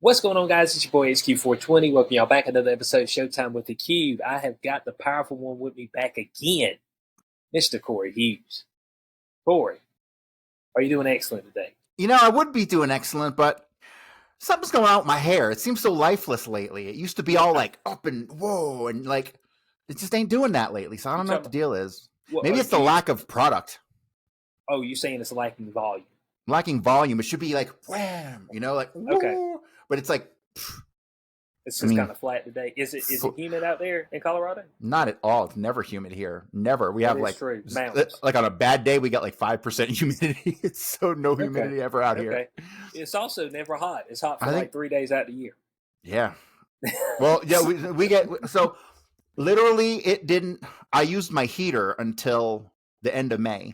What's going on, guys? It's your boy HQ420. Welcome y'all back another episode of Showtime with the Cube. I have got the powerful one with me back again, Mr. Corey Hughes. Corey, are you doing excellent today? You know, I would be doing excellent, but something's going on with my hair. It seems so lifeless lately. It used to be all like up and whoa, and like it just ain't doing that lately. So I don't know what the deal is. Maybe it's the lack of product. Oh, you're saying it's lacking volume? Lacking volume. It should be like wham, you know, like whoa. Okay. But it's like it's just kind of flat today. Is it humid out there in Colorado? Not at all. It's never humid here. Never. We have like on a bad day we got like 5% humidity. It's so no humidity ever out here. It's also never hot. It's hot for like 3 days out of the year. Yeah. Well, yeah, we get so literally it didn't. I used my heater until the end of May.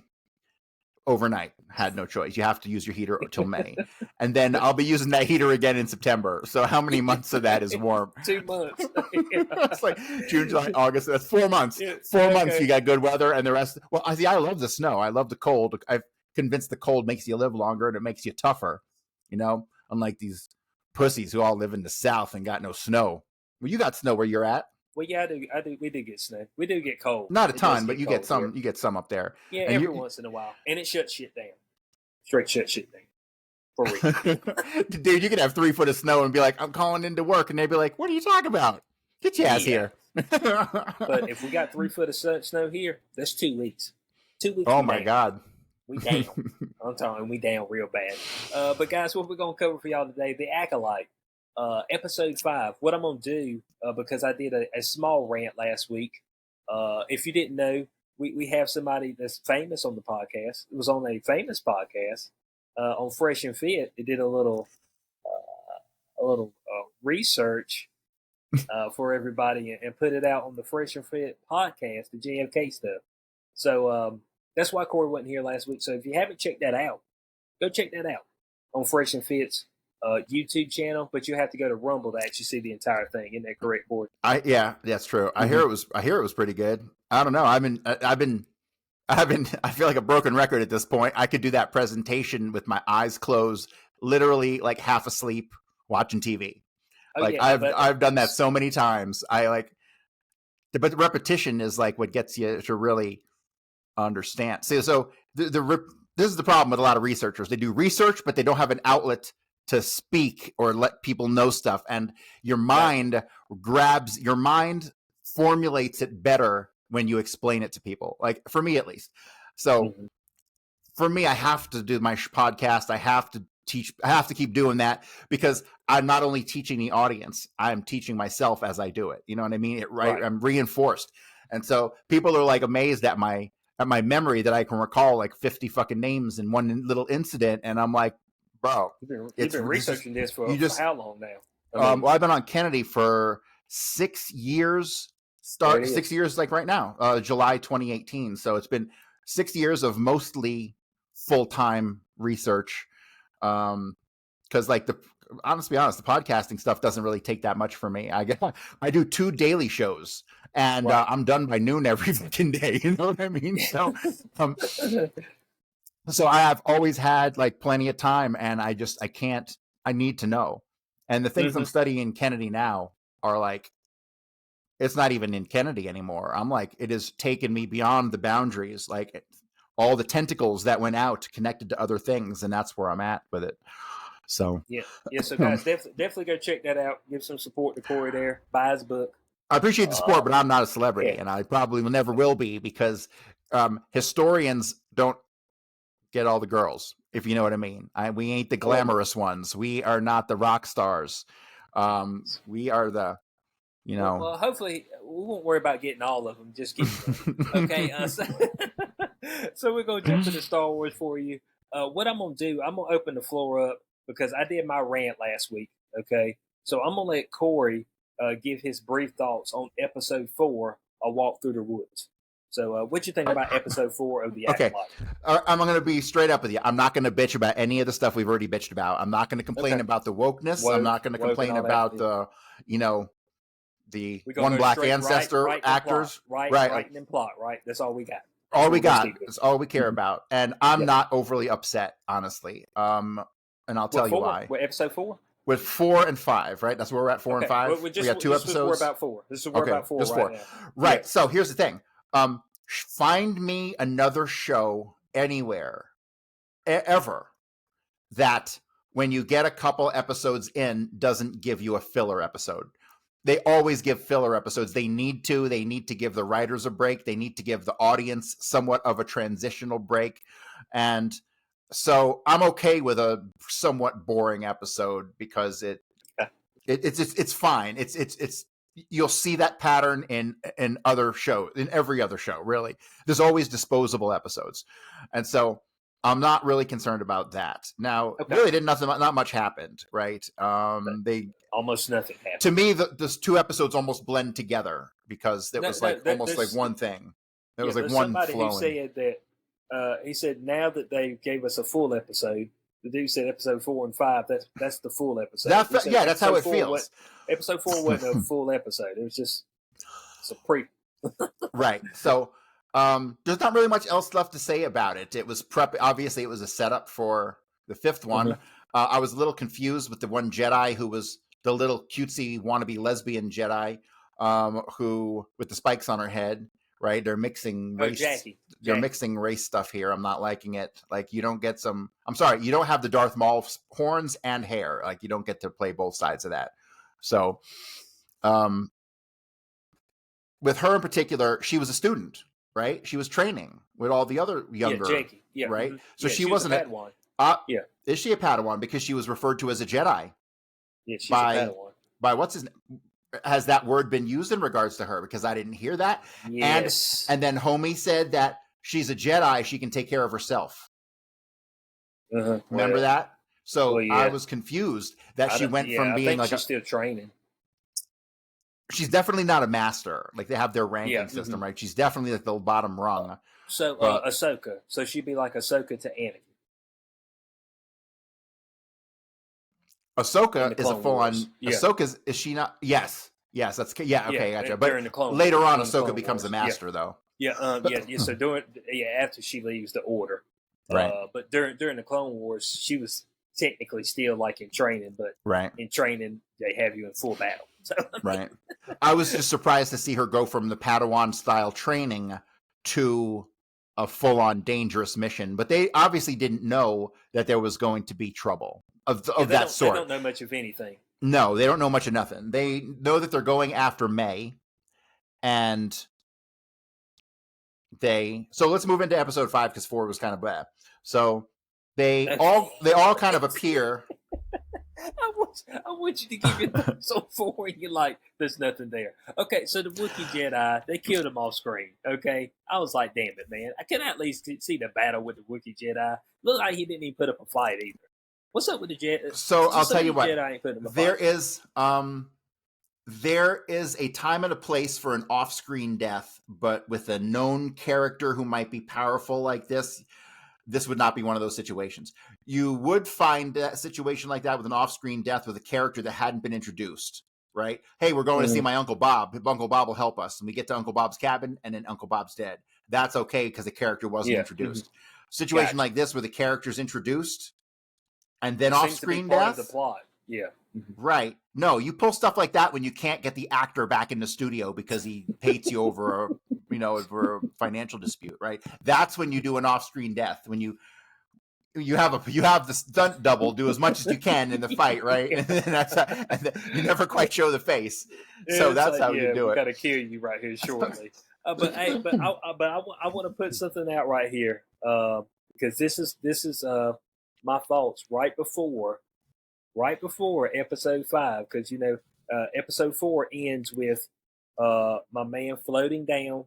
Overnight, had no choice. You have to use your heater until May, and then I'll be using that heater again in September. So how many months of that is warm? 2 months. It's like June, July, August. That's 4 months. Yeah, 4 months you got good weather, and the rest. Well, I love the snow. I love the cold. I've convinced the cold makes you live longer and it makes you tougher. You know, unlike these pussies who all live in the South and got no snow. Well, you got snow where you're at. Well, yeah, I do. We do get snow. We do get cold. Not a ton, but you get some. Here. You get some up there. Yeah, and every once in a while, and it shuts shit down. Straight shut shit down. For real, dude. You could have 3 foot of snow and be like, "I'm calling into work," and they'd be like, "What are you talking about? Get your ass here." But if we got 3 foot of snow here, that's 2 weeks. 2 weeks. Oh my god. We down. I'm telling you, we down real bad. But guys, what we're gonna cover for y'all today: the Acolyte. Episode 5. What I'm gonna do, because I did a small rant last week. If you didn't know, we have somebody that's famous on the podcast. It was on a famous podcast on Fresh and Fit. It did a little research for everybody and put it out on the Fresh and Fit podcast, the JFK stuff. So that's why Corey wasn't here last week. So if you haven't checked that out, go check that out on Fresh and Fit's YouTube channel, but you have to go to Rumble to actually see the entire thing. Isn't that correct, Corey? Yeah, that's true. I hear it was pretty good. I don't know. I feel like a broken record at this point. I could do that presentation with my eyes closed, literally like half asleep watching TV. I've done that so many times. But the repetition is like what gets you to really understand. So this is the problem with a lot of researchers. They do research, but they don't have an outlet to speak or let people know stuff, and your mind formulates it better when you explain it to people, like for me at least. So for me, I have to do my podcast. I have to teach. I have to keep doing that because I'm not only teaching the audience, I'm teaching myself as I do it. You know what I mean? Right. I'm reinforced. And so people are like amazed at my memory that I can recall like 50 fucking names in one little incident. And I'm like, bro, you've been researching this for how long now? Well, I've been on Kennedy for 6 years. 6 years, like right now, July 2018. So it's been 6 years of mostly full-time research. Because, like, honestly, the podcasting stuff doesn't really take that much for me. I do 2 daily shows, and I'm done by noon every fucking day. You know what I mean? So, So I have always had like plenty of time, and I need to know. And the things I'm studying in Kennedy now are like, it's not even in Kennedy anymore. I'm like, it has taken me beyond the boundaries, like all the tentacles that went out connected to other things. And that's where I'm at with it. So, yeah. So guys, definitely go check that out. Give some support to Corey there. Buy his book. I appreciate the support, but I'm not a celebrity, and I probably never will be because historians don't get all the girls, if you know what I mean. We ain't the glamorous ones. We are not the rock stars. We are the, you know. Well, hopefully we won't worry about getting all of them. Just get them. Okay. So we're gonna jump into Star Wars for you. What I'm gonna do, I'm gonna open the floor up because I did my rant last week. Okay, so I'm gonna let Corey give his brief thoughts on Episode 4, A Walk Through the Woods. So what you think about Episode 4 of the Acolyte? Okay, I'm going to be straight up with you. I'm not going to bitch about any of the stuff we've already bitched about. I'm not going to complain about the wokeness. I'm not going to complain about the one black ancestor actors. Writing and plot. Right, that's all we got. All we got. That's all we care about. And I'm not overly upset, honestly. And I'll tell you why. What, Episode 4? with 4 and 5, right? That's where we're at. 4 and 5. We got 2 episodes. We're about 4. This is we're about 4 right now. Right. Yeah. So here's the thing. Find me another show anywhere ever that when you get a couple episodes in doesn't give you a filler episode. They always give filler episodes. They need to give the writers a break. They need to give the audience somewhat of a transitional break. And so I'm okay with a somewhat boring episode because it's fine. It's you'll see that pattern in other shows, in every other show, really. There's always disposable episodes. And so I'm not really concerned about that. Now, really not much happened, right? They almost nothing happened. To me, those 2 episodes almost blend together because it was almost like one thing. It was like one flowing. Somebody who said that he said now that they gave us a full episode, the dude said episode 4 and 5. That's the full episode. That's how it feels. Episode 4 wasn't a full episode. It was just a pre. Right. So there's not really much else left to say about it. It was obviously it was a setup for the 5th one. Mm-hmm. I was a little confused with the one Jedi who was the little cutesy wannabe lesbian Jedi who with the spikes on her head, right? They're mixing race. Jackie. They're mixing race stuff here. I'm not liking it. Like you don't get some. I'm sorry, you don't have the Darth Maul horns and hair. Like you don't get to play both sides of that. So, with her in particular, she was a student, right? She was training with all the other younger, Jackie. Yeah, right? Mm-hmm. So she wasn't a Padawan. Is she a Padawan because she was referred to as a Jedi? Yeah, she's a Padawan. By what's his name? Has that word been used in regards to her? Because I didn't hear that. Yes. And then Homie said that she's a Jedi. She can take care of herself. Uh-huh. Remember that? So I was confused that she went from being like she's still training. She's definitely not a master. Like they have their ranking system, right? She's definitely like the bottom rung. So Ahsoka. So she'd be like Ahsoka to Anakin. Ahsoka is a full-on. Ahsoka is she not? Yes, that's okay. Gotcha. But later on, Ahsoka becomes a master, though. Yeah. So after she leaves the Order, right? But during the Clone Wars, she was technically still like in training, but in training they have you in full battle. So, right. I was just surprised to see her go from the Padawan style training to a full-on dangerous mission, but they obviously didn't know that there was going to be trouble of that sort. They don't know much of anything. No, they don't know much of nothing. They know that they're going after May, and so let's move into episode 5 because 4 was kind of bad. So they all kind of appear. I want you to give it episode 4 and you're like, there's nothing there. Okay, so the Wookiee Jedi, they killed him off screen. Okay, I was like, damn it, man. I can at least see the battle with the Wookiee Jedi. Looked like he didn't even put up a fight either. What's up with the Jedi? So I'll tell you what. There is a time and a place for an off-screen death, but with a known character who might be powerful like this would not be one of those situations. You would find a situation like that with an off-screen death with a character that hadn't been introduced, right? Hey, we're going to see my Uncle Bob. Uncle Bob will help us. And we get to Uncle Bob's cabin, and then Uncle Bob's dead. That's okay because the character wasn't introduced. Situation like this where the character's introduced and then off-screen death. Part of the plot. Yeah. Right. No, you pull stuff like that when you can't get the actor back in the studio because he hates you over a financial dispute, right? That's when you do an off-screen death. When you have the stunt double do as much as you can in the fight, right? And you never quite show the face. So that's how you do it. Got to kill you right here shortly. I want to put something out right here because this is my thoughts right before episode 5, because episode 4 ends with my man floating down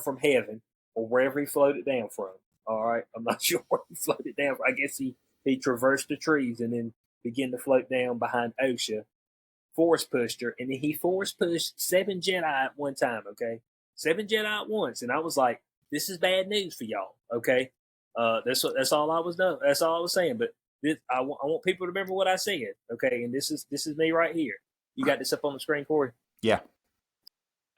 from heaven or wherever he floated down from. All right, I'm not sure where he floated down from. I guess he traversed the trees and then began to float down behind Osha, force pushed her, and then he force pushed 7 Jedi at one time. Okay, 7 Jedi at once, and I was like, this is bad news for y'all. Okay, that's all I was doing. That's all I was saying, but. I want people to remember what I said, okay? And this is me right here. You got this up on the screen, Corey? Yeah.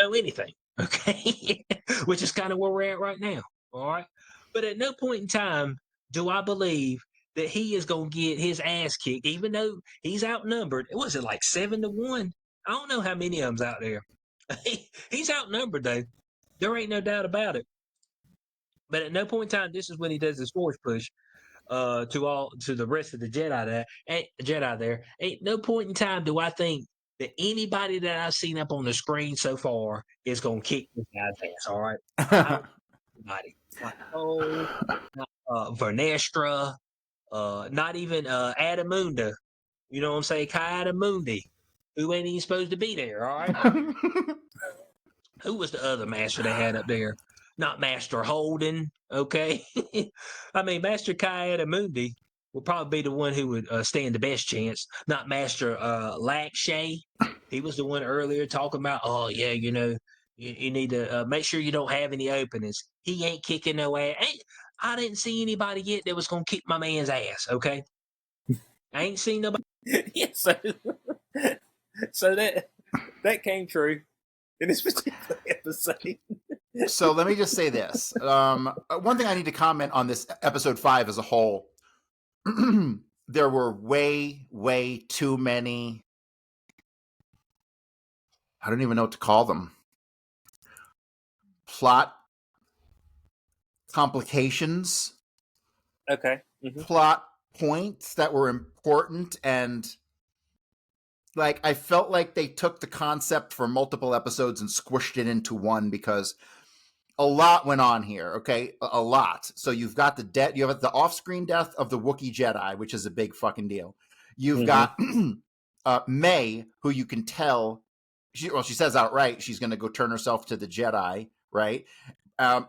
Know anything, okay? Which is kind of where we're at right now, all right? But at no point in time do I believe that he is going to get his ass kicked, even though he's outnumbered. Was it like 7-1? I don't know how many of them's out there. He's outnumbered, though. There ain't no doubt about it. But at no point in time, this is when he does his force push to the rest of the Jedi there. Ain't no point in time do I think that anybody that I've seen up on the screen so far is going to kick this guy's ass, all right? I don't anybody. Not Cole, not Vernestra, not even Adamunda. You know what I'm saying? Kai Adamundi, who ain't even supposed to be there, all right? Who was the other master they had up there? Not Master Holden, okay? I mean, Master Kai Adamundi would probably be the one who would stand the best chance. Not Master Lakshay. He was the one earlier talking about, oh, yeah, you know, you need to make sure you don't have any openings. He ain't kicking no ass. I didn't see anybody yet that was going to kick my man's ass, okay? I ain't seen nobody. Yeah, so that came true in this particular episode. So let me just say this. One thing I need to comment on this episode 5 as a whole. There were way, way too many. I don't even know what to call them. Plot complications. Okay. Mm-hmm. Plot points that were important, and like I felt like they took the concept for multiple episodes and squished it into one, because a lot went on here. Okay, a lot. So you've got you have the off-screen death of the Wookiee Jedi, which is a big fucking deal. You've got May, who you can tell she says outright she's going to go turn herself to the Jedi, right?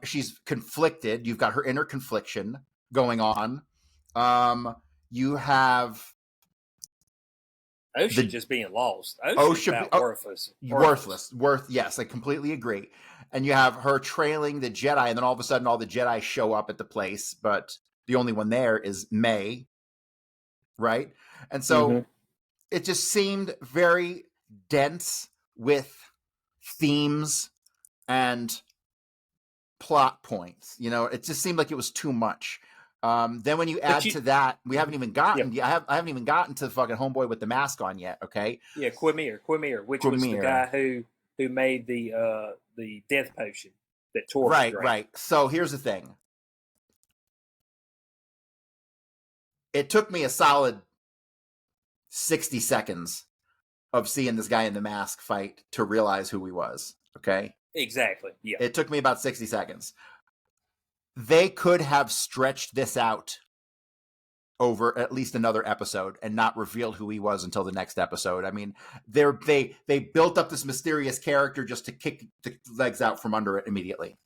She's conflicted. You've got her inner confliction going on. You have Osha just being lost. Osha worthless. Yes, I completely agree. And you have her trailing the Jedi, and then all of a sudden all the Jedi show up at the place, but the only one there is May, right? And so it just seemed very dense with themes and plot points. You know, it just seemed like it was too much. Then when you add to that, we haven't even gotten. I haven't even gotten to the fucking homeboy with the mask on yet. Okay. Yeah, Quimir, which was the guy who made the death potion that Torb drank. Right. So here's the thing. It took me a solid 60 seconds of seeing this guy in the mask fight to realize who he was. Okay. Exactly. Yeah. It took me about 60 seconds. They could have stretched this out over at least another episode and not revealed who he was until the next episode. I mean, they built up this mysterious character just to kick the legs out from under it immediately.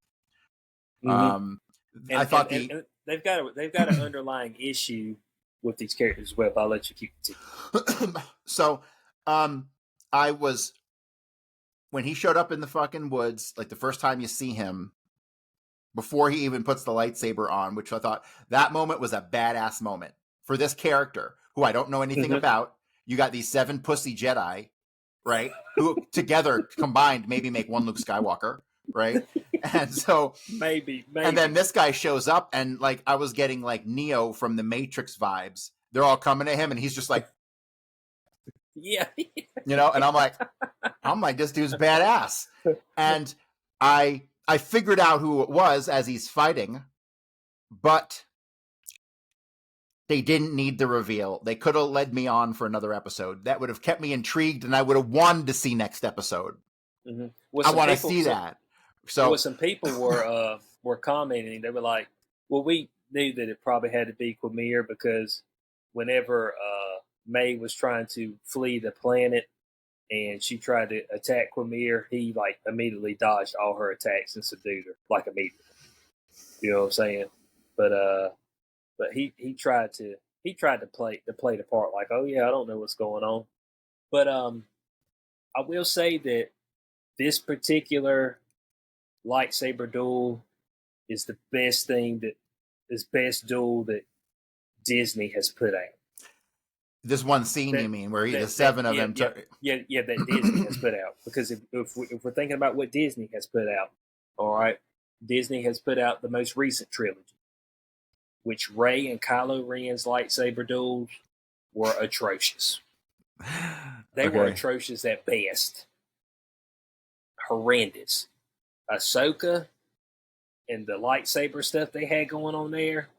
I thought they've got an underlying issue with these characters as well, but I'll let you keep it. So, when he showed up in the fucking woods, like the first time you see him, before he even puts the lightsaber on, which I thought that moment was a badass moment for this character who I don't know anything about. You got these 7 pussy Jedi, right? Who together combined maybe make one Luke Skywalker, right? And so maybe. And then this guy shows up, and like I was getting like Neo from the Matrix vibes. They're all coming to him, and he's just like, yeah, you know. And I'm like, this dude's badass. And I figured out who it was as he's fighting, but they didn't need the reveal. They could have led me on for another episode. That would have kept me intrigued, and I would have wanted to see next episode. I want to see that. So some people were commenting. They were like, well, we knew that it probably had to be Quimir, because whenever May was trying to flee the planet and she tried to attack Quimir, he like immediately dodged all her attacks and subdued her like immediately. You know what I'm saying? But he tried to play the part like, oh yeah, I don't know what's going on. But I will say that this particular lightsaber duel is the best duel that Disney has put out. This one scene, you mean, where the 7 of them? That Disney has put out. Because if we're thinking about what Disney has put out, all right, Disney has put out the most recent trilogy. which Rey and Kylo Ren's lightsaber duels were atrocious. They were atrocious at best. Horrendous. Ahsoka and the lightsaber stuff they had going on there,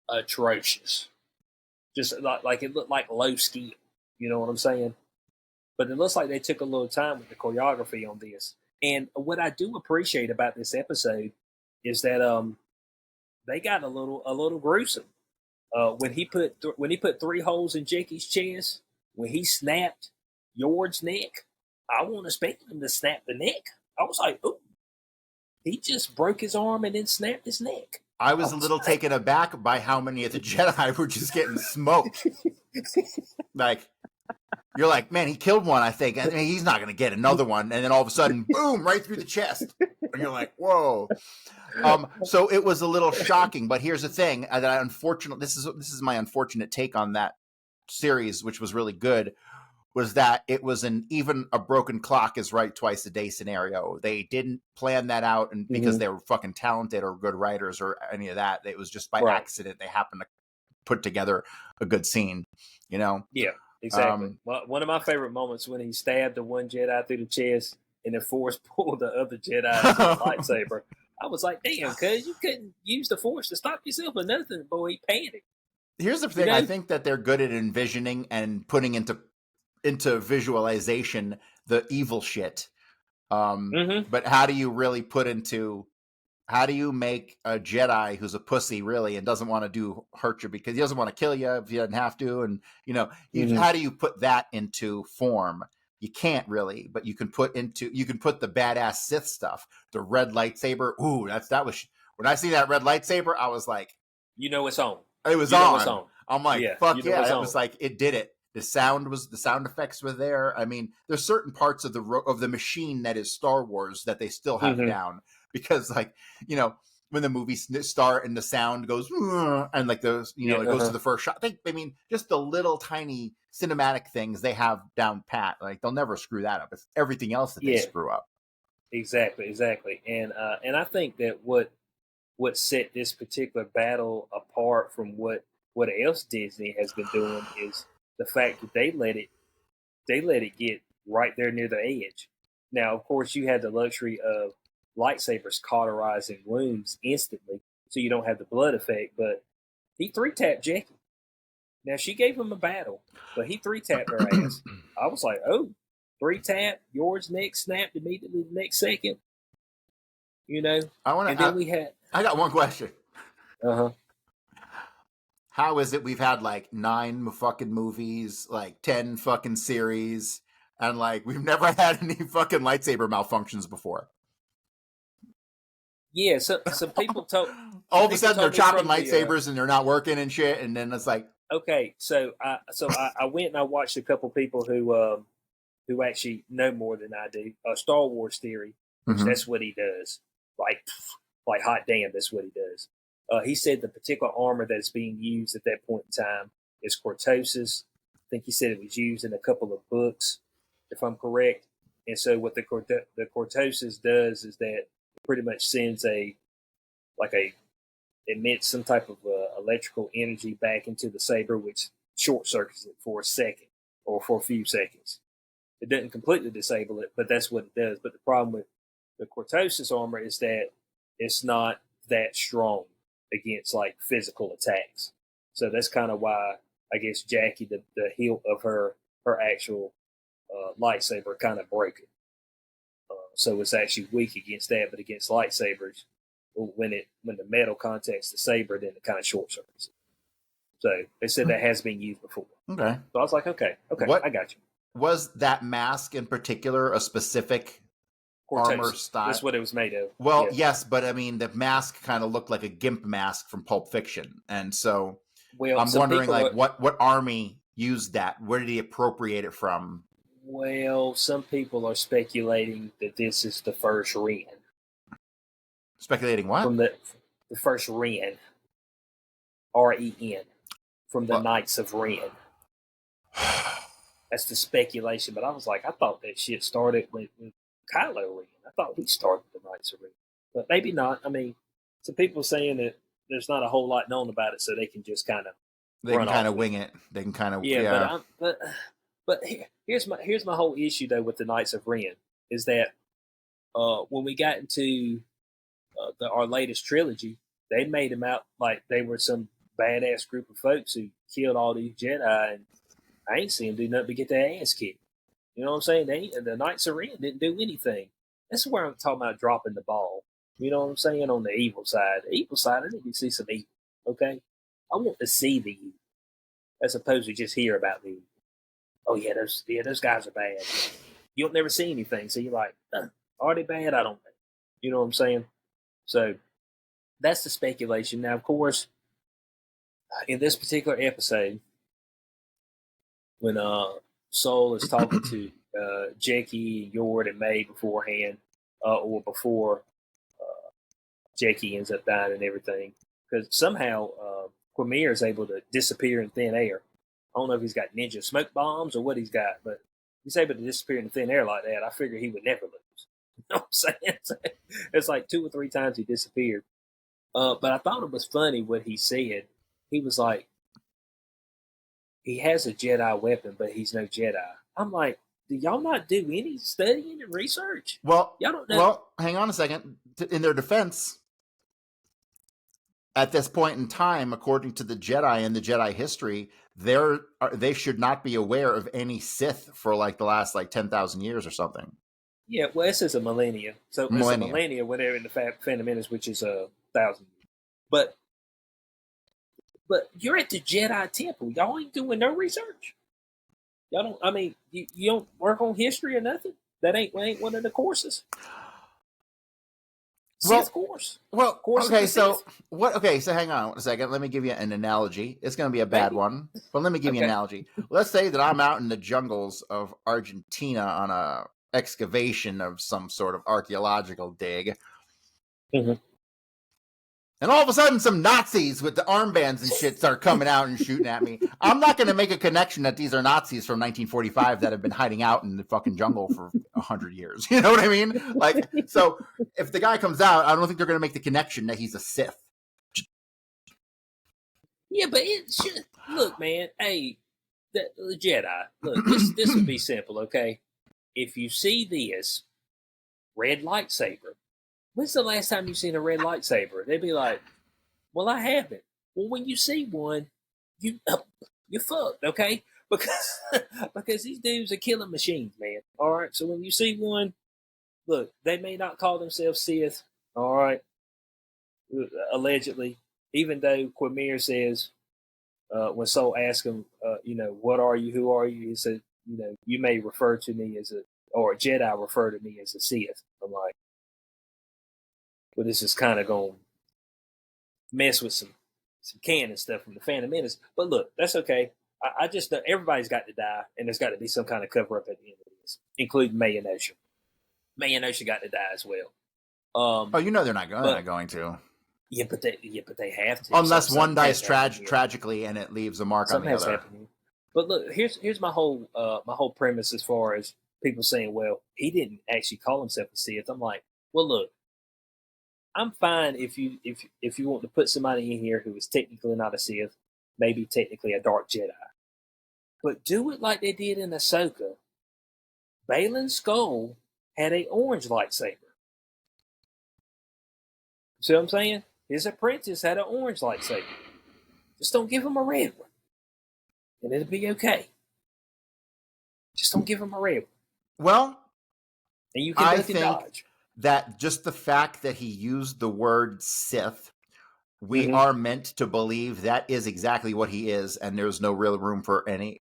atrocious. Just like it looked like low skill. You know what I'm saying? But it looks like they took a little time with the choreography on this. And what I do appreciate about this episode is that they got a little gruesome. When he put 3 holes in Jackie's chest, when he snapped Yord's neck, I wasn't expecting him to snap the neck. I was like, ooh, he just broke his arm and then snapped his neck. I was a little taken aback by how many of the Jedi were just getting smoked. Like, you're like, man, he killed one, I think. I mean, he's not going to get another one. And then all of a sudden, boom, right through the chest. And you're like, whoa. So it was a little shocking. But here's the thing. This is my unfortunate take on that series, which was really good, was that it was even a broken clock is right twice a day scenario. They didn't plan that out, and because they were fucking talented or good writers or any of that. It was just by accident they happened to put together a good scene, you know? Yeah, exactly. One of my favorite moments when he stabbed the one Jedi through the chest and then Force pulled the other Jedi's lightsaber. I was like, damn, cuz you couldn't use the Force to stop yourself or nothing, boy. He panicked. Here's the thing. You know? I think that they're good at envisioning and putting into visualization the evil shit. But how do you really how do you make a Jedi who's a pussy really and doesn't want to hurt you because he doesn't want to kill you if he doesn't have to, and how do you put that into form? You can't really, but you can put the badass Sith stuff, the red lightsaber. Ooh, that was when I see that red lightsaber, I was like, it's on. It was on. I'm like, fuck yeah! It was like it did it. The sound effects were there. I mean, there's certain parts of the machine that is Star Wars that they still have down because, like, when the movies start and the sound goes and like those, it goes to the first shot. I mean, just the little tiny cinematic things they have down pat. Like they'll never screw that up. It's everything else that they screw up. Exactly. And I think that what set this particular battle apart from what else Disney has been doing is the fact that they let it get right there near the edge. Now, of course, you had the luxury of lightsabers cauterizing wounds instantly, so you don't have the blood effect. But he 3-tapped Jackie. Now, she gave him a battle, but he 3-tapped her ass. I was like, oh, 3-tap, Yord's neck snapped immediately the next second. I got one question. Uh-huh. How is it we've had like 9 fucking movies, like 10 fucking series, and like we've never had any fucking lightsaber malfunctions before? Yeah, so some people told. All of a sudden they're chopping lightsabers and they're not working and shit, and then it's like, okay, so I went and I watched a couple people who actually know more than I do. Star Wars Theory, which that's what he does. Like hot damn, that's what he does. He said the particular armor that's being used at that point in time is Cortosis. I think he said it was used in a couple of books, if I'm correct. And so what the Cortosis does is that it pretty much sends emits some type of electrical energy back into the saber, which short circuits it for a second or for a few seconds. It doesn't completely disable it, but that's what it does. But the problem with the Cortosis armor is that it's not that strong against like physical attacks. So that's kind of why I guess Jackie, the hilt of her actual lightsaber kind of broke it. So it's actually weak against that, but against lightsabers, when the metal contacts the saber, then it kind of short circuits it. So they said that has been used before. Okay. So I was like, okay, I got you. Was that mask in particular a specific armor style? That's what it was made of. Well, yes, but I mean, the mask kind of looked like a gimp mask from Pulp Fiction, and so I'm wondering, like, what army used that? Where did he appropriate it from? Well, some people are speculating that this is the first Ren. Speculating what? From the first Ren, REN, from the Knights of Ren. That's the speculation, but I was like, I thought that shit started with Kylo Ren. I thought he started the Knights of Ren, but maybe not. I mean, some people saying that there's not a whole lot known about it, so they can just kind of wing it. They can kind of But here's my whole issue though with the Knights of Ren is that when we got into our latest trilogy, they made them out like they were some badass group of folks who killed all these Jedi, and I ain't seen them do nothing but get their ass kicked. You know what I'm saying? The Knights of Ren didn't do anything. That's where I'm talking about dropping the ball. You know what I'm saying? On the evil side. The evil side, I need to see some evil. Okay? I want to see the evil as opposed to just hear about the evil. Oh, yeah, those guys are bad. You don't never see anything. So you're like, are they bad? I don't know. You know what I'm saying? So that's the speculation. Now, of course, in this particular episode, when Soul is talking to Jackie and Yord and May beforehand, or before Jackie ends up dying and everything, because somehow Quimir is able to disappear in thin air. I don't know if he's got ninja smoke bombs or what he's got, but he's able to disappear in thin air like that. I figure he would never lose. You know what I'm saying? It's like 2 or 3 times he disappeared. But I thought it was funny what he said. He was like, he has a Jedi weapon, but he's no Jedi. I'm like, do y'all not do any studying and research? Well, y'all don't know. Well, hang on a second. In their defense, at this point in time, according to the Jedi and the Jedi history, they should not be aware of any Sith for like the last 10,000 years or something. Yeah, well, this is a millennia. So it's a millennia when they're in the Phantom Menace, which is 1,000 years. But you're at the Jedi Temple. Y'all ain't doing no research. Y'all don't. I mean, you don't work on history or nothing. That ain't one of the courses. Sith course. Well, okay. So what? Okay, so hang on a second. Let me give you an analogy. It's going to be a bad one, but let me give you an analogy. Let's say that I'm out in the jungles of Argentina on a excavation of some sort of archaeological dig. Mm-hmm. And all of a sudden, some Nazis with the armbands and shit start coming out and shooting at me. I'm not going to make a connection that these are Nazis from 1945 that have been hiding out in the fucking jungle for 100 years. You know what I mean? So if the guy comes out, I don't think they're going to make the connection that he's a Sith. Yeah, but it should. Look, man. Hey, the Jedi. Look, this would be simple, okay? If you see this red lightsaber, when's the last time you seen a red lightsaber? They'd be like, well, I haven't. Well, when you see one, you're fucked, okay? Because these dudes are killing machines, man. All right? So when you see one, look, they may not call themselves Sith, all right? Allegedly. Even though Quimir says, when Soul asks him, what are you, who are you? He said, you may refer to me as or a Jedi refer to me as a Sith. I'm like, well, this is kind of going to mess with some canon stuff from the Phantom Menace. But look, that's okay. I just know everybody's got to die, and there's got to be some kind of cover-up at the end of this, including May and Osha. May and Osha got to die as well. They're not going to. Yeah, but they have to. Unless one dies tragically and it leaves a mark on the other. Happening. But look, here's my whole premise as far as people saying, well, he didn't actually call himself a Sith. I'm like, well, look, I'm fine if you want to put somebody in here who is technically not a Sith, maybe technically a Dark Jedi, but do it like they did in Ahsoka. Baylan Skoll had an orange lightsaber. See what I'm saying? His apprentice had an orange lightsaber. Just don't give him a red one, and it'll be okay. Just don't give him a red one. Well, and you can duck and dodge. That just the fact that he used the word Sith, we are meant to believe that is exactly what he is, and there's no real room for any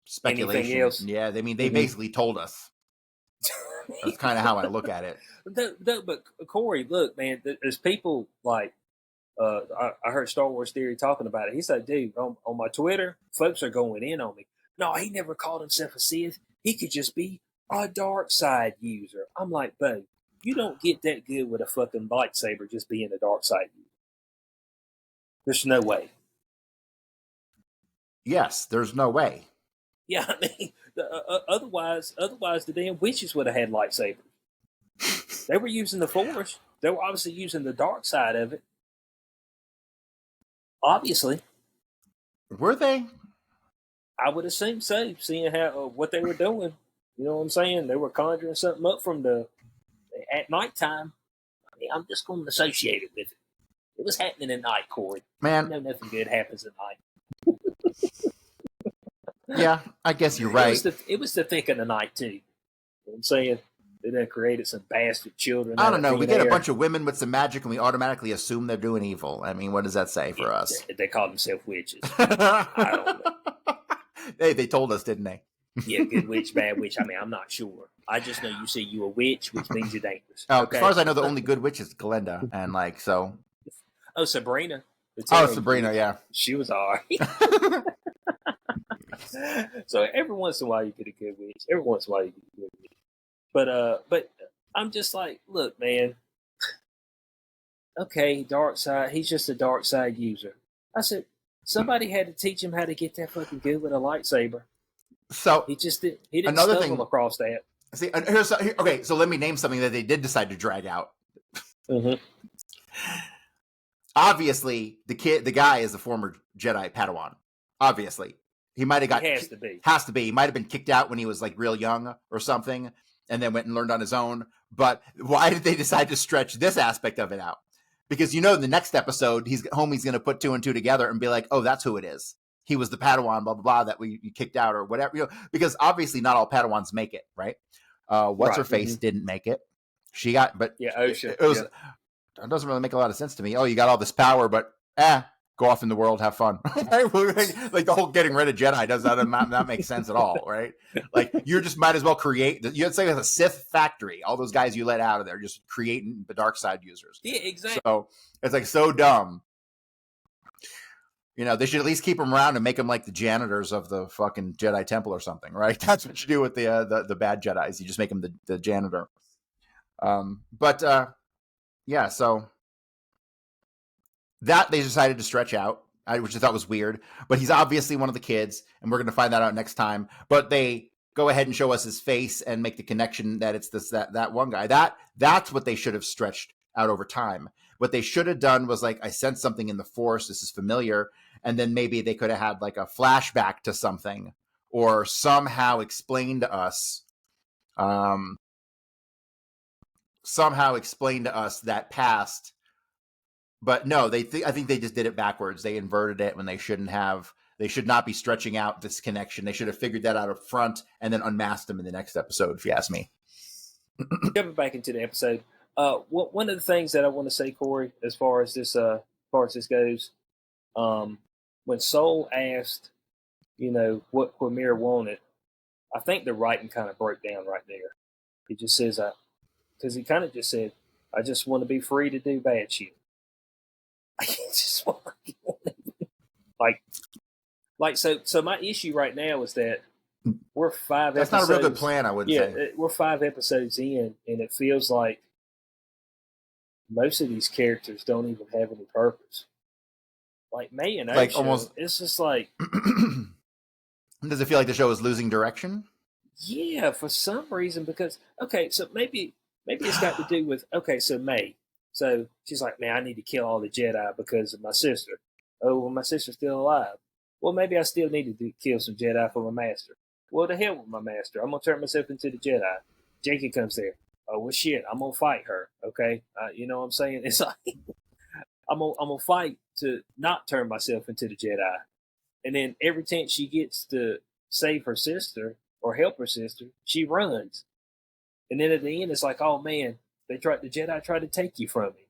speculation. Anything else? Yeah, I mean, they basically told us. That's kind of how I look at it. But Corey, look, man, there's people like, I heard Star Wars Theory talking about it. He said, dude, on my Twitter, folks are going in on me. No, he never called himself a Sith. He could just be a dark side user. I'm like, bro, you don't get that good with a fucking lightsaber just being a dark side user. There's no way. Yes, there's no way. Yeah, I mean, otherwise the damn witches would have had lightsabers. They were using the Force. They were obviously using the dark side of it. Obviously. Were they? I would assume so, seeing how what they were doing. You know what I'm saying? They were conjuring something up from at nighttime. I mean, I'm just going to associate it with it. It was happening at night, Corey. Man, you know, nothing good happens at night. Yeah, I guess you're right. It was the thick of the night too. You know what I'm saying? They done created some bastard children. I don't know. We get a bunch of women with some magic, and we automatically assume they're doing evil. I mean, what does that say for us? They call themselves witches. I don't know. Hey, they told us, didn't they? Yeah, good witch, bad witch. I mean, I'm not sure. I just know you say you a witch, which means you're dangerous. Okay? As far as I know, the only good witch is Glenda, and like so. Oh, Sabrina. Oh, Sabrina, yeah. She was all right. So every once in a while you get a good witch. Every once in a while you get a good witch. But I'm just like, look, man. Okay, dark side. He's just a dark side user. I said, somebody had to teach him how to get that fucking good with a lightsaber. So he didn't stumble across that. See, okay, so let me name something that they did decide to drag out. Mm-hmm. Obviously, the guy is a former Jedi Padawan. Obviously, he might have got has to be. He might have been kicked out when he was like real young or something, and then went and learned on his own. But why did they decide to stretch this aspect of it out? Because in the next episode, Homie's going to put 2 and 2 together and be like, "Oh, that's who it is. He was the Padawan, blah blah blah, that you kicked out or whatever." Because obviously not all Padawans make it, right? What's her face didn't make it. She got, but yeah, Osha. It was. It doesn't really make a lot of sense to me. Oh, you got all this power, but go off in the world, have fun. Like the whole getting rid of Jedi does not make sense at all, right? Like you just might as well create. You'd say it's a Sith factory. All those guys you let out of there, just creating the dark side users. Yeah, exactly. So it's like so dumb. They should at least keep them around and make them like the janitors of the fucking Jedi Temple or something, right? That's what you do with the bad Jedis. You just make them the janitor. Yeah, so that they decided to stretch out, which I thought was weird. But he's obviously one of the kids, and we're going to find that out next time. But they go ahead and show us his face and make the connection that it's that one guy. That's what they should have stretched out over time. What they should have done was like, I sense something in the Force. This is familiar. And then maybe they could have had like a flashback to something or somehow explain to us that past. But no, I think they just did it backwards. They inverted it when they shouldn't have. They should not be stretching out this connection. They should have figured that out up front and then unmasked them in the next episode, if you ask me. Jumping back into the episode, one of the things that I want to say, Corey, as far as this goes, when Soul asked, what Quamir wanted, I think the writing kind of broke down right there. He just says, because he kind of just said, I just want to be free to do bad shit. I just want so my issue right now is that we're 5 episodes. That's not a real good plan, I would say. Yeah, we're 5 episodes in, and it feels like most of these characters don't even have any purpose. Like May and Osha, almost, it's just like. Does it feel like the show is losing direction? Yeah, for some reason, because so maybe it's got to do with so May. So she's like, man, I need to kill all the Jedi because of my sister. Oh, well, my sister's still alive. Well, maybe I still need to kill some Jedi for my master. Well, the hell with my master. I'm going to turn myself into the Jedi. Jakey comes there. Oh, well, shit, I'm going to fight her, okay? You know what I'm saying? It's like, I'm going to fight to not turn myself into the Jedi. And then every chance she gets to save her sister or help her sister, she runs. And then at the end, it's like, oh, man, the Jedi tried to take you from me.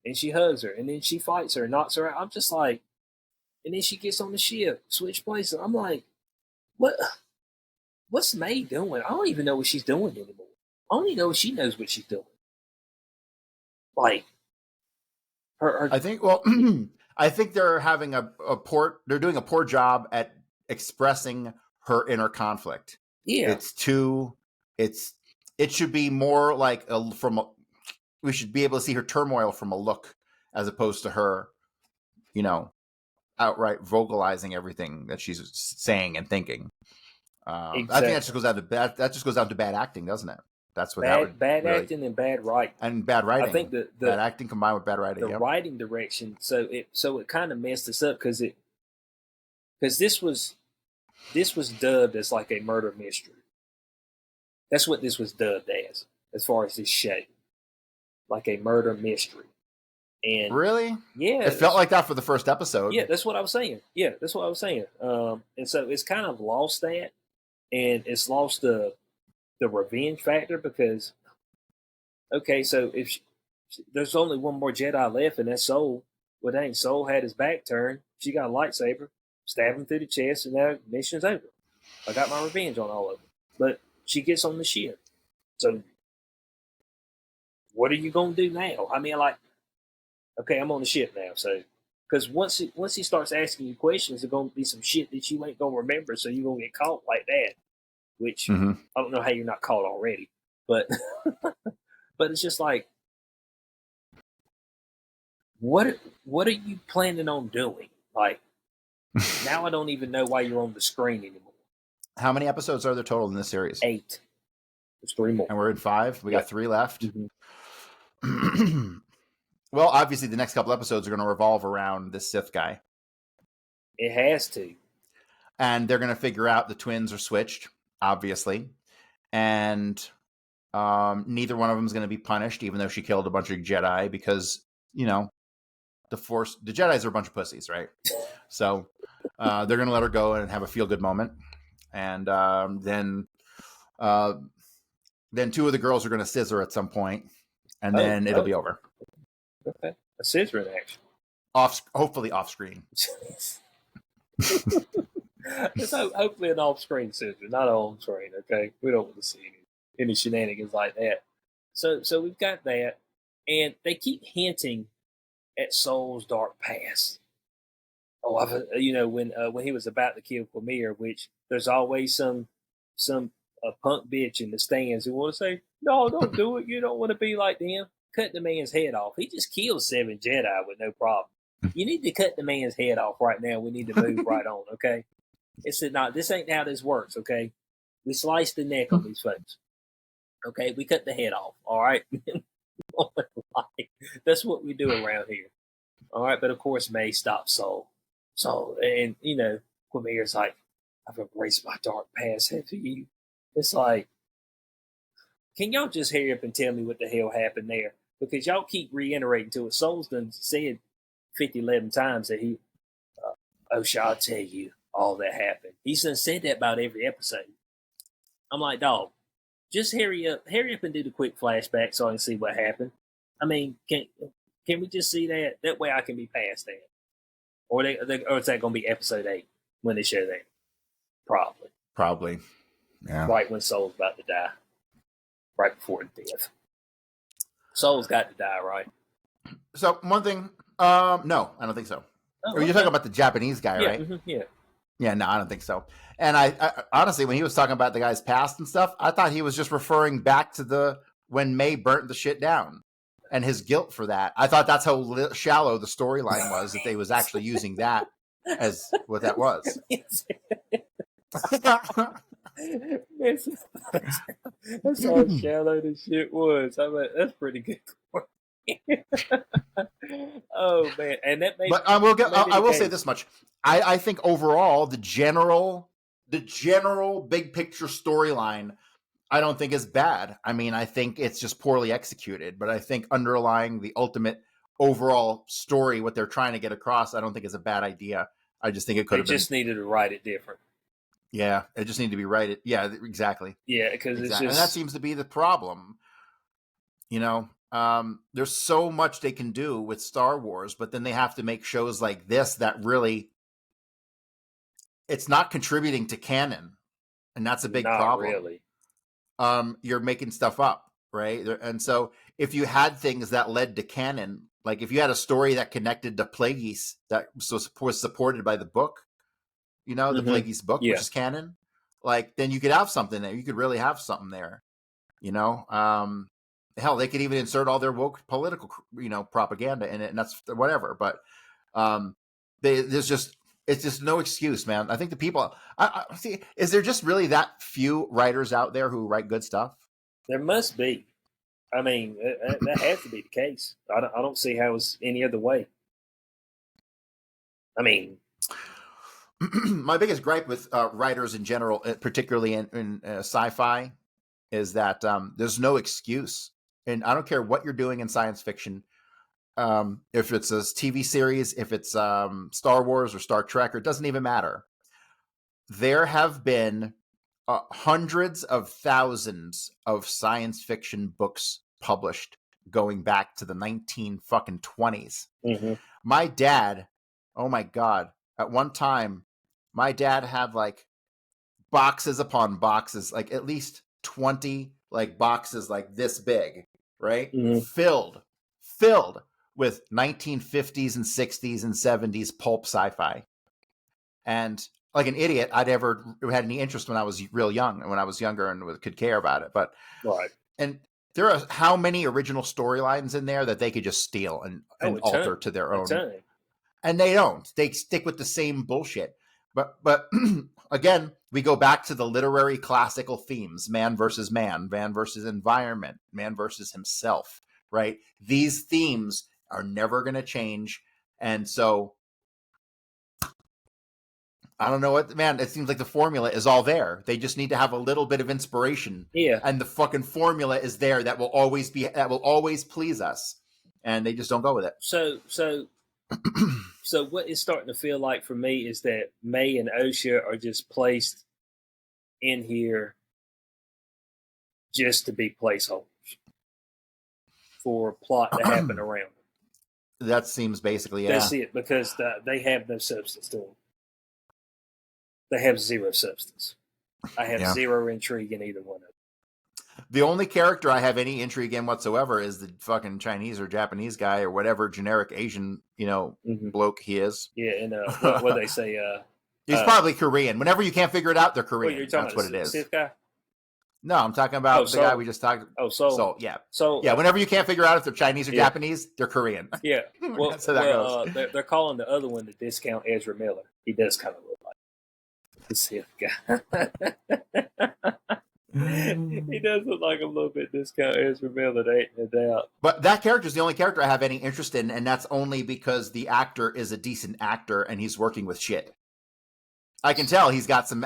And she hugs her. And then she fights her, knocks her out. I'm just like, and then she gets on the ship, switch places. I'm like, what's May doing? I don't even know what she's doing anymore. I don't even know if she knows what she's doing. Like, I think, I think they're having they're doing a poor job at expressing her inner conflict. Yeah. It should be more like we should be able to see her turmoil from a look as opposed to her, outright vocalizing everything that she's saying and thinking. Exactly. I think that just goes down to bad acting, doesn't it? That's what that would bad really, acting and bad writing. and bad writing. I think the bad acting combined with bad writing. The writing direction. So it kind of messed us up because this was dubbed as like a murder mystery. That's what this was dubbed as far as this show, like a murder mystery. And really, yeah, it felt like that for the first episode. Yeah, that's what I was saying. And so it's kind of lost that, and it's lost the revenge factor because, okay, so if there's only one more Jedi left, and that's Soul. Well, dang, Soul had his back turned. She got a lightsaber, stabbed him through the chest, and now mission's over. I got my revenge on all of them. But she gets on the ship. So what are you gonna do now? I mean, like, okay, I'm on the ship now. So, because once he starts asking you questions, there's gonna be some shit that you ain't gonna remember. So you're gonna get caught like that. Which I don't know how you're not caught already, but but it's just like, what are you planning on doing? Like, now I don't even know why you're on the screen anymore. How many episodes are there total in this series? 8. There's 3 more. And we're in 5. We got 3 left. Mm-hmm. Well, obviously, the next couple episodes are going to revolve around this Sith guy. It has to. And they're going to figure out the twins are switched, obviously. And neither one of them is going to be punished, even though she killed a bunch of Jedi, because, you know, the Jedis are a bunch of pussies, right? So they're going to let her go and have a feel-good moment. And then 2 of the girls are going to scissor at some point, and then it'll be over. Okay, a scissor in action. Hopefully off screen. It's hopefully an off screen scissor, not an on screen. Okay, we don't want to see any shenanigans like that. So we've got that, and they keep hinting at Soul's dark past. Oh, when he was about to kill Quamir, which there's always some punk bitch in the stands who want to say, no, don't do it. You don't want to be like them. Cut the man's head off. He just killed 7 Jedi with no problem. You need to cut the man's head off right now. We need to move right on, okay? It's not. This ain't how this works, okay? We slice the neck on these folks. Okay, we cut the head off, all right? That's what we do around here. All right, but of course May stops Soul. And Quamir's like, I've embraced my dark past after you. It's like, can y'all just hurry up and tell me what the hell happened there? Because y'all keep reiterating to it. Soul's done said 11 times that he, I'll tell you all that happened. He's done said that about every episode. I'm like, dog, just hurry up and do the quick flashback so I can see what happened. I mean, can we just see that? That way I can be past that. Or is that going to be episode 8 when they show that? Probably. Yeah. Right when Soul's about to die. Right before death. Soul's got to die, right? So, one thing, no, I don't think so. Oh, You're talking about the Japanese guy, right? Mm-hmm, yeah. Yeah, no, I don't think so. And I honestly, when he was talking about the guy's past and stuff, I thought he was just referring back to when May burnt the shit down and his guilt for that. I thought that's how shallow the storyline was, that they was actually using that as what that was. That's how shallow this shit was. I mean, that's pretty good. Oh man, and that made. But I will say this much: I think overall the general big picture storyline, I don't think is bad. I mean, I think it's just poorly executed. But I think underlying the ultimate overall story, what they're trying to get across, I don't think is a bad idea. I just think it could have been. Just needed to write it different. Yeah, it just needed to be right. Yeah, exactly. Yeah, because it's just... and that seems to be the problem. You know, there's so much they can do with Star Wars, but then they have to make shows like this that really, it's not contributing to canon, and that's a big problem. Really. You're making stuff up, right? And so if you had things that led to canon, like if you had a story that connected to Plagueis that was supported by the book, the Plagueis book, which is canon, like then you could have something there. You could really have something there, hell, they could even insert all their woke political, propaganda in it, and that's whatever. But it's just no excuse, man. I think the people, I see, is there just really that few writers out there who write good stuff? There must be. I mean, that has to be the case. I don't see how it's any other way. I mean, my biggest gripe with writers in general, particularly in sci-fi, is that there's no excuse. And I don't care what you're doing in science fiction. If it's a TV series, if it's Star Wars or Star Trek, or it doesn't even matter. There have been hundreds of thousands of science fiction books published going back to the 1920s. mm-hmm. My dad, oh my God, at one time, my dad had like boxes upon boxes, like at least 20 like boxes like this big, right? Mm-hmm. Filled with 1950s and 60s and 70s pulp sci-fi. And like an idiot, I'd ever had any interest when I was real young, and when I was younger and could care about it. But right. And there are how many original storylines in there that they could just steal and alter to their own. And they don't. They stick with the same bullshit. But again, we go back to the literary classical themes: man versus environment, man versus himself, right? These themes are never going to change. And so I don't know what, man, it seems like the formula is all there. They just need to have a little bit of inspiration. Yeah. And the fucking formula is there that will always please us. And they just don't go with it. So what it's starting to feel like for me is that May and Osha are just placed in here just to be placeholders for plot to happen around them. That seems basically, yeah. That's it, because they have no substance to them. They have zero substance. I have zero intrigue in either one of them. The only character I have any intrigue in whatsoever is the fucking Chinese or Japanese guy or whatever generic Asian, bloke he is. Yeah, and what they say? He's probably Korean. Whenever you can't figure it out, they're Korean. That's what it is. Sith guy? No, I'm talking about the guy we just talked. Oh, Seoul. Yeah. So yeah, whenever you can't figure out if they're Chinese or Japanese, they're Korean. Yeah. Well, that's how that goes. They're calling the other one the discount Ezra Miller. He does kind of look like the Sith guy. He does look like a little bit discount Ezra Miller, there ain't no doubt. But that character is the only character I have any interest in, and that's only because the actor is a decent actor and he's working with shit. I can tell he's got some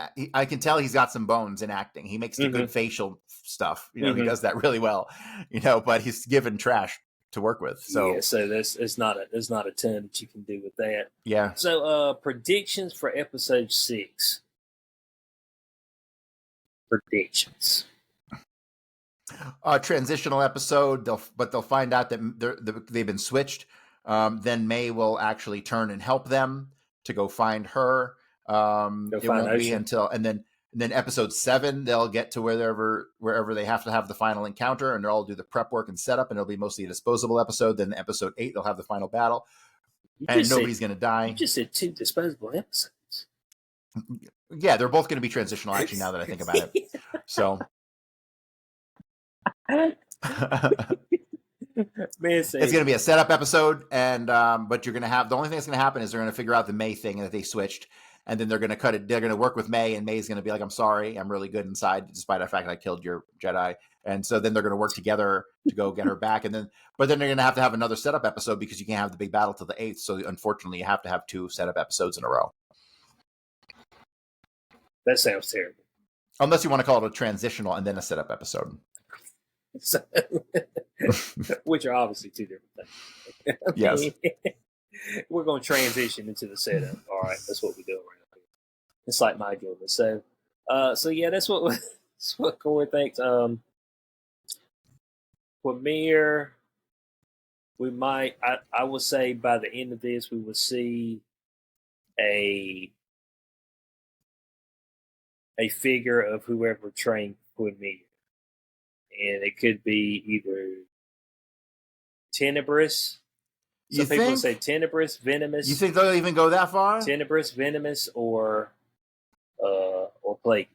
bones in acting. He makes the good facial stuff. He does that really well. But he's given trash to work with. So yeah, so there's not a ton that you can do with that. Yeah. So predictions for episode 6. Predictions. Transitional episode. They'll find out that they've been switched. Then May will actually turn and help them to go find her. It won't be until and then episode 7 they'll get to wherever they have to have the final encounter, and they'll all do the prep work and setup, and it'll be mostly a disposable episode. Then episode 8 they'll have the final battle, and nobody's going to die. You just said 2 disposable episodes. Yeah, they're both going to be transitional. Actually, now that I think about it, so. It's going to be a setup episode, and but you're going to have the only thing that's going to happen is they're going to figure out the May thing that they switched, and then they're going to cut it. They're going to work with May, and May's going to be like, "I'm sorry, I'm really good inside, despite the fact that I killed your Jedi." And so then they're going to work together to go get her back, but then they're going to have another setup episode because you can't have the big battle till the 8th. So unfortunately, you have to have 2 setup episodes in a row. That sounds terrible. Unless you want to call it a transitional and then a setup episode. So, which are obviously 2 different things. Yes. We're going to transition into the setup. All right, that's what we're doing right now. It's like my goodness. So yeah, that's what Corey thinks. Premiere, we might. I would say by the end of this, we will see a figure of whoever trained Premiere. And it could be either Tenebrous. Some people say Tenebrous, Venomous. You think they'll even go that far? Tenebrous, Venomous, or Plagueis.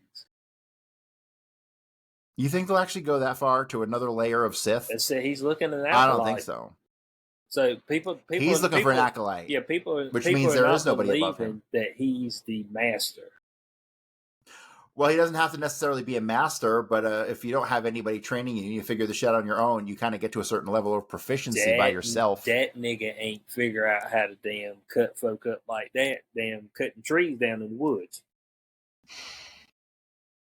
You think they'll actually go that far to another layer of Sith? He's looking at an acolyte. I don't think so. So people he's looking for an acolyte. Yeah, which means there is nobody above him. That he's the master. Well, he doesn't have to necessarily be a master, but if you don't have anybody training you, you figure the shit on your own, you kind of get to a certain level of proficiency by yourself. That nigga ain't figure out how to damn cut folk up like that, damn cutting trees down in the woods.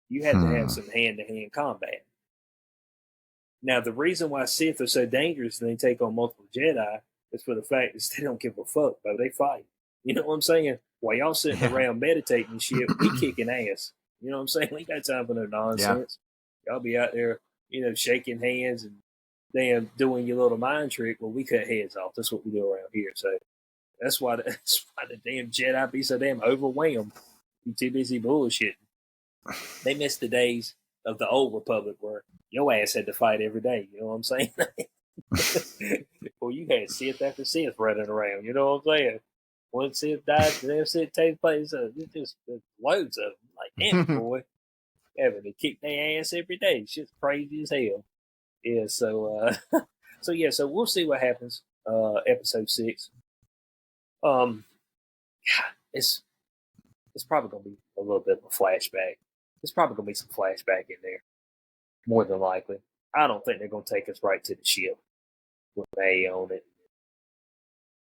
You had to have some hand-to-hand combat. Now, the reason why Sith are so dangerous and they take on multiple Jedi is for the fact that they don't give a fuck, bro. They fight. You know what I'm saying? While y'all sitting around meditating and shit, we kicking ass. You know what I'm saying? We ain't got time for no nonsense. Yeah. Y'all be out there, shaking hands and damn doing your little mind trick. Well, we cut heads off. That's what we do around here. So that's why the damn Jedi be so damn overwhelmed. You too busy bullshitting. They miss the days of the old Republic where your ass had to fight every day. You know what I'm saying? Well, you had Sith after Sith running around. You know what I'm saying? One Sith died, the damn Sith takes place. It's just loads of them. Like, damn, boy. Having to kick their ass every day. Shit's crazy as hell. Yeah, so we'll see what happens. Episode 6. It's probably gonna be a little bit of a flashback. There's probably gonna be some flashback in there, more than likely. I don't think they're gonna take us right to the ship with May on it,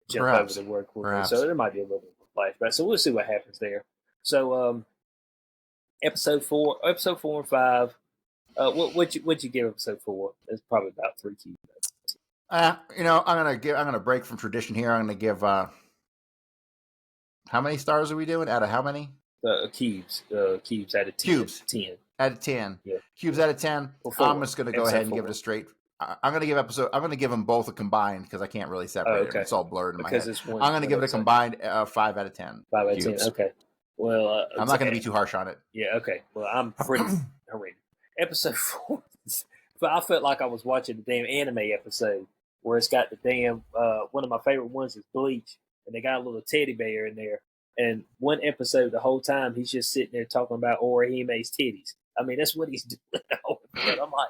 jump over the work with it. So there might be a little bit of a flashback. So we'll see what happens there. So episode 4 and 5. What'd you give episode 4? It's probably about 3 cubes. I'm gonna break from tradition here. I'm gonna give how many stars are we doing? Out of how many? Cubes out of 10. Cubes 10 out of 10. Yeah. Cubes out of 10. I'm just gonna go ahead and give it a straight. I'm gonna give them both a combined because I can't really separate it. It's all blurred in my head. I'm gonna give it a combined 5 out of 10. 5 out of 10. Okay. Well, I'm not gonna be too harsh on it. Yeah. Okay. Well, I'm pretty. Episode 4. But I felt like I was watching the damn anime episode where it's got the damn. One of my favorite ones is Bleach, and they got a little teddy bear in there. And one episode, the whole time, he's just sitting there talking about Orihime's titties. I mean, that's what he's doing. I'm like,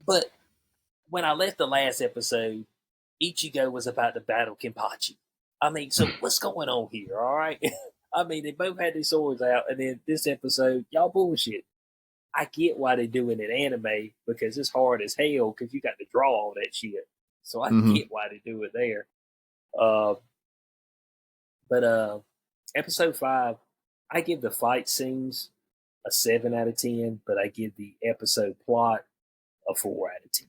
but when I left the last episode, Ichigo was about to battle Kenpachi. I mean, so what's going on here, all right? I mean, they both had their swords out, and then this episode, y'all bullshit. I get why they're doing it anime, because it's hard as hell, because you got to draw all that shit. So I get why they do it there. But episode 5, I give the fight scenes a 7 out of 10, but I give the episode plot a 4 out of 10.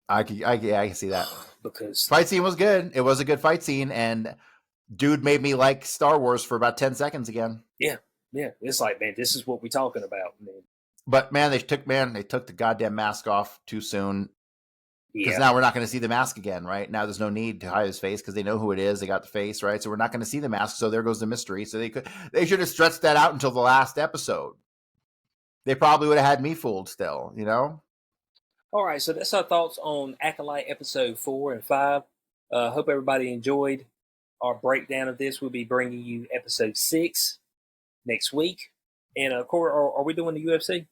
I can see that. Because fight scene was good. It was a good fight scene, and dude made me like Star Wars for about 10 seconds again. Yeah. It's like, man, this is what we're talking about, man. But man, they took the goddamn mask off too soon. Because now we're not going to see the mask again, right? Now there's no need to hide his face because they know who it is. They got the face, right? So we're not going to see the mask. So there goes the mystery. So they should have stretched that out until the last episode. They probably would have had me fooled still, All right, so that's our thoughts on Acolyte episode 4 and 5. Hope everybody enjoyed our breakdown of this. We'll be bringing you episode 6 next week. And Corey, are we doing the UFC?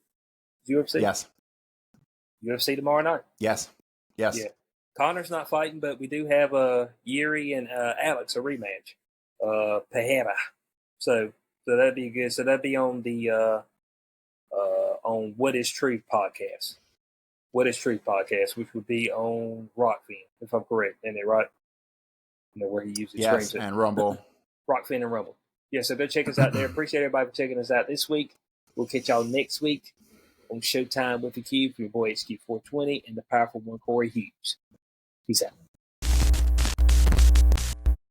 UFC? Yes. UFC tomorrow night? Yes. Yeah. Connor's not fighting, but we do have Yuri and Alex a rematch. Pajera. So that'd be good. So that'd be on the on What Is Truth podcast. What Is Truth podcast, which would be on Rockfin, if I'm correct. Isn't it right? Where he usually streams it. And Rumble. Rockfin and Rumble. Yeah, so go check us out there. Appreciate everybody for checking us out this week. We'll catch y'all next week on Showtime with the Cube for your boy HQ420 and the powerful one, Corey Hughes. Peace out.